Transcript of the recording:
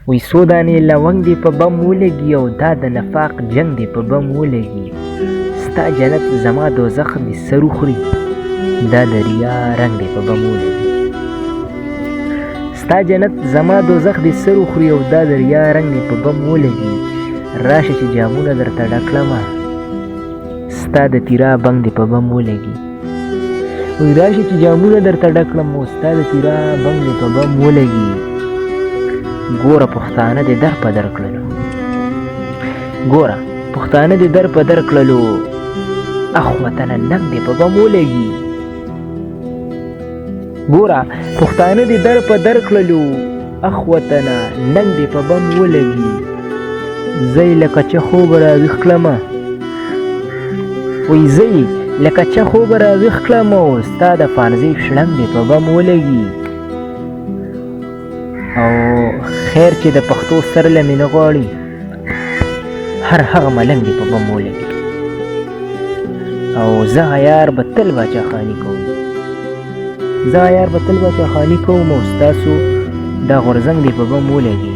وی څو دانې لونګ دې په بم ولګي او دا د نفاق جنګ دې په بم ولګي ستا جنت زما دوزخ دې سر وخوري دا د ریا رنګ دې په بم ولګي ستا جنت زما دوزخ دې سر وخوري او دا د ریا رنګ دې په بم ولګي راشه چې جامونه درته ډک کړمه ستا د تیرا بنګ دې په بم ولګي وی راشه چې جامونه درته ډک کړم او ستا د تیرا بنګ دې په بم ولګي ګوره پښتانه دې در په در کړلو ګوره پښتانه دې در په در کړلو اخ وطنه ننګ دې په بم ولګي ګوره پښتانه دې در په در کړلو اخ وطنه ننګ دې په بم ولګي زی لکه چې خوب راویښ کړمه وی زی لکه چې خوب راویښ کړمه او ستا د فانزۍ شړنګ دې په بم ولګي او خیر چې د پښتو سر له مینه غواړي هر هغه ملنګ دې په بم ولګي او زه عیار به تل باچاخاني کوم زه عیار به تل باچاخاني کوم او ستاسو دا غورځنګ دې په بم ولګي